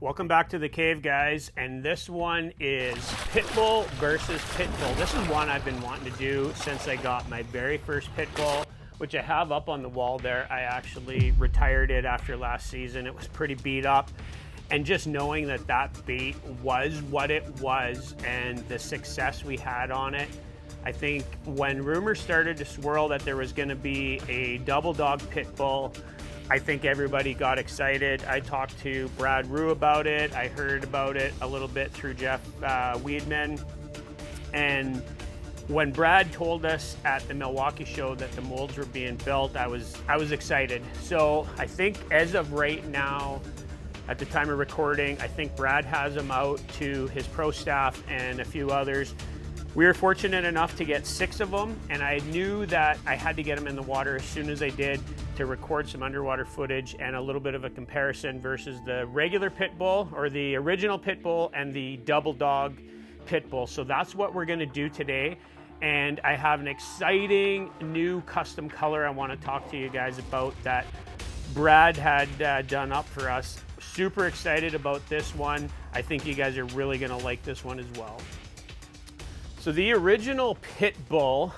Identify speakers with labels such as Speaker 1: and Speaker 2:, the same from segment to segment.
Speaker 1: Welcome back to the cave, guys, and this one is Pitbull versus Pitbull. This is one I've been wanting to do since I got my very first Pitbull, which I have up on the wall there. I actually retired it after last season. It was pretty beat up, and just knowing that that bait was what it was and the success we had on it, I think when rumors started to swirl that there was going to be a double dog Pitbull, I think everybody got excited. I talked to Brad Rue about it. I heard about it a little bit through Jeff Weedman. And when Brad told us at the Milwaukee show that the molds were being built, I was excited. So I think as of right now, at the time of recording, I think Brad has them out to his pro staff and a few others. We were fortunate enough to get 6 of them, and I knew that I had to get them in the water as soon as I did to record some underwater footage and a little bit of a comparison versus the regular Pitbull or the original Pitbull and the double dog Pitbull. So that's what we're gonna do today. And I have an exciting new custom color I wanna talk to you guys about that Brad had done up for us. Super excited about this one. I think you guys are really gonna like this one as well. So the original Pitbull,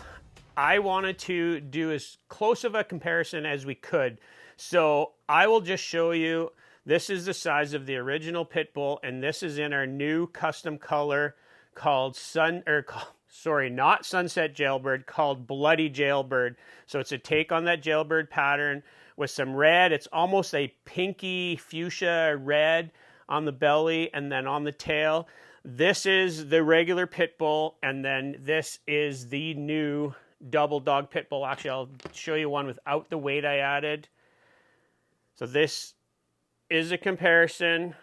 Speaker 1: I wanted to do as close of a comparison as we could. So I will just show you, this is the size of the original Pitbull, and this is in our new custom color called not Sunset Jailbird, called Bloody Jailbird. So it's a take on that jailbird pattern with some red. It's almost a pinky fuchsia red on the belly and then on the tail. This is the regular Pitbull, and then this is the new double dog Pitbull. Actually, I'll show you one without the weight I added. So this is a comparison.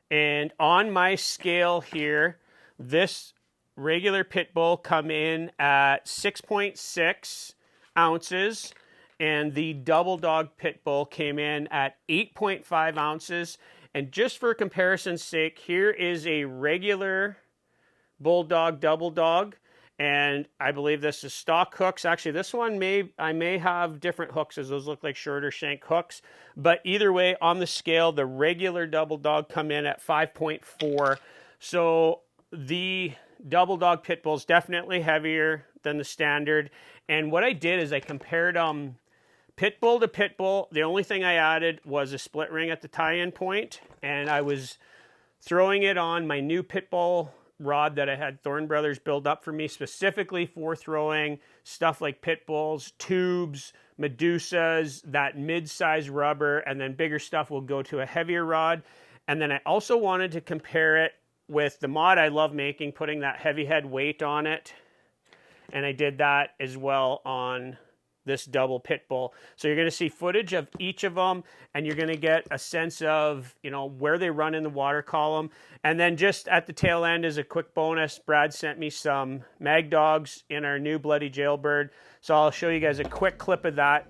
Speaker 1: And on my scale here, this regular Pitbull come in at 6.6 ounces, and the double dog Pitbull came in at 8.5 ounces. And just for comparison's sake, here is a regular Bulldog double dog, and I believe this is stock hooks. Actually, this one I may have different hooks, as those look like shorter shank hooks. But either way, on the scale, the regular double dog come in at 5.4. So the double dog Pitbull is definitely heavier than the standard. And what I did is I compared Pitbull to Pitbull. The only thing I added was a split ring at the tie-in point, and I was throwing it on my new Pitbull rod that I had Thorn Brothers build up for me specifically for throwing stuff like Pitbulls, tubes, Medusas, that mid-size rubber, and then bigger stuff will go to a heavier rod. And then I also wanted to compare it with the mod I love making, putting that heavy head weight on it. And I did that as well on this double Pitbull. So you're going to see footage of each of them, and you're going to get a sense of, where they run in the water column. And then just at the tail end, as a quick bonus, Brad sent me some Mag Dogs in our new Bloody Jailbird. So I'll show you guys a quick clip of that.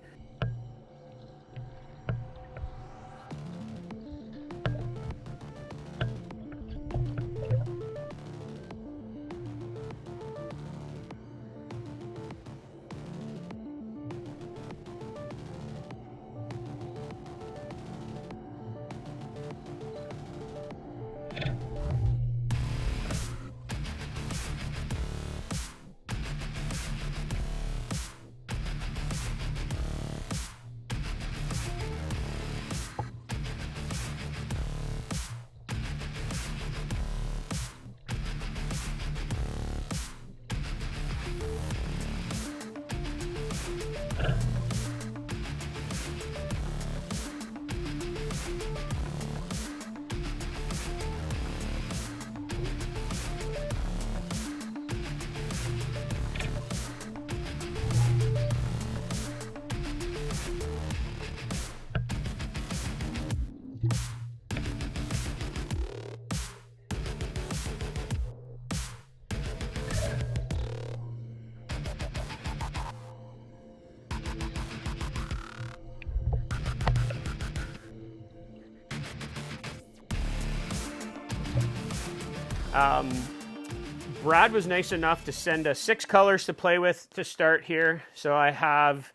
Speaker 1: Brad was nice enough to send us 6 colors to play with to start here. So I have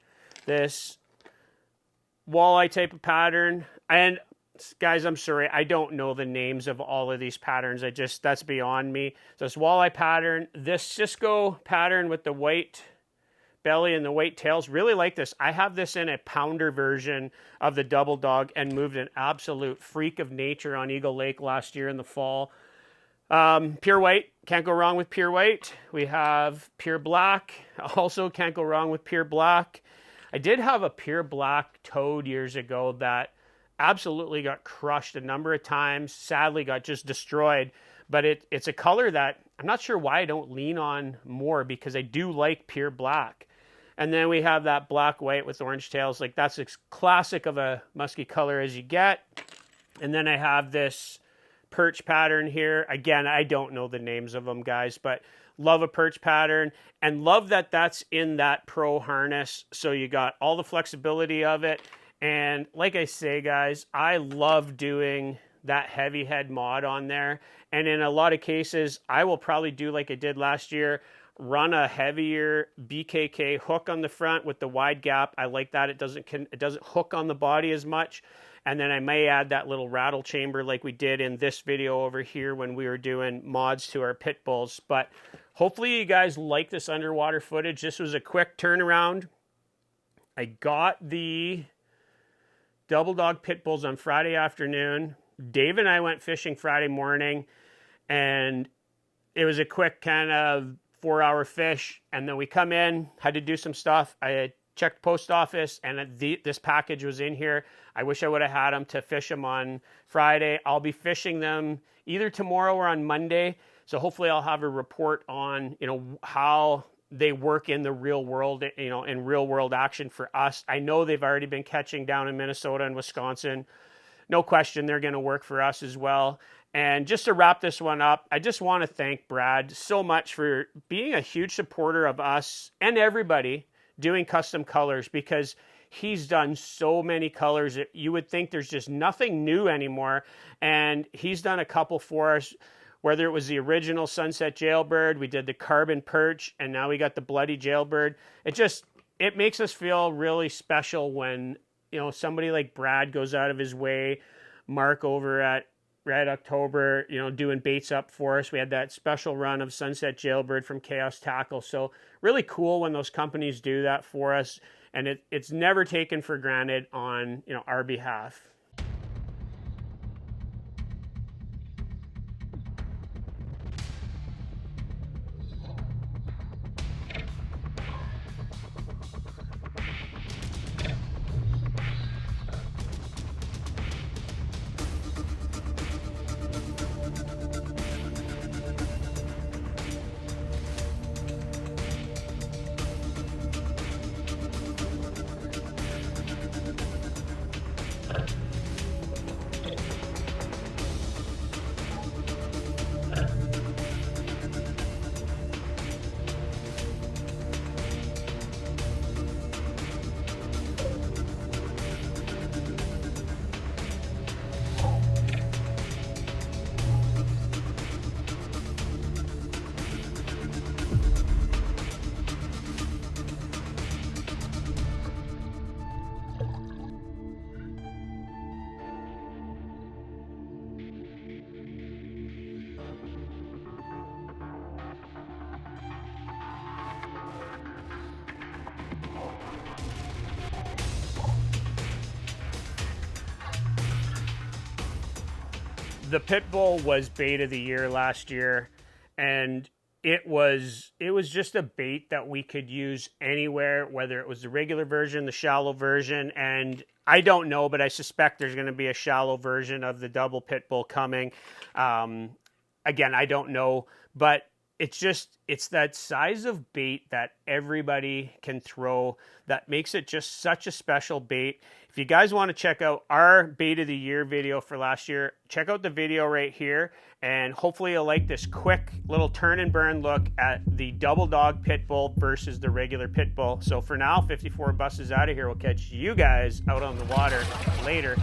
Speaker 1: this walleye type of pattern, and guys, I'm sorry, I don't know the names of all of these patterns. That's beyond me. So this walleye pattern, this Cisco pattern with the white belly and the white tails, really like this. I have this in a pounder version of the Double Dog and moved an absolute freak of nature on Eagle Lake last year in the fall. Pure white, can't go wrong with pure white. We have pure black, also can't go wrong with pure black. I did have a pure black toad years ago that absolutely got crushed a number of times, sadly got just destroyed, but it's a color that I'm not sure why I don't lean on more, because I do like pure black. And then we have that black white with orange tails, like that's as classic of a musky color as you get. And then I have this perch pattern here. Again, I don't know the names of them, guys, but love a perch pattern and love that that's in that pro harness. So you got all the flexibility of it. And like I say, guys, I love doing that heavy head mod on there. And in a lot of cases, I will probably do like I did last year, run a heavier BKK hook on the front with the wide gap. I like that. It doesn't hook on the body as much. And then I may add that little rattle chamber like we did in this video over here when we were doing mods to our pit bulls. But hopefully you guys like this underwater footage. This was a quick turnaround. I got the Double Dog pit bulls on Friday afternoon. Dave and I went fishing Friday morning, and it was a quick kind of 4-hour fish. And then we come in, had to do some stuff. I had checked post office, and this package was in here. I wish I would have had them to fish them on Friday. I'll be fishing them either tomorrow or on Monday. So hopefully I'll have a report on, how they work in the real world, in real world action for us. I know they've already been catching down in Minnesota and Wisconsin. No question, they're going to work for us as well. And just to wrap this one up, I just want to thank Brad so much for being a huge supporter of us and everybody doing custom colors, because he's done so many colors that you would think there's just nothing new anymore. And he's done a couple for us, whether it was the original Sunset Jailbird, we did the Carbon Perch, and now we got the Bloody Jailbird. It makes us feel really special when, somebody like Brad goes out of his way. Mark over at Red October, doing baits up for us. We had that special run of Sunset Jailbird from Chaos Tackle. So really cool when those companies do that for us. And it's never taken for granted on, our behalf. The Pitbull was bait of the year last year, and it was just a bait that we could use anywhere, whether it was the regular version, the shallow version, and I don't know, but I suspect there's going to be a shallow version of the Double Pitbull coming. Again, I don't know, but it's that size of bait that everybody can throw that makes it just such a special bait. If you guys want to check out our bait of the year video for last year, check out the video right here, and hopefully you'll like this quick little turn and burn look at the Double Dog Pitbull versus the regular Pitbull. So for now, 54 Bus is out of here. We'll catch you guys out on the water later.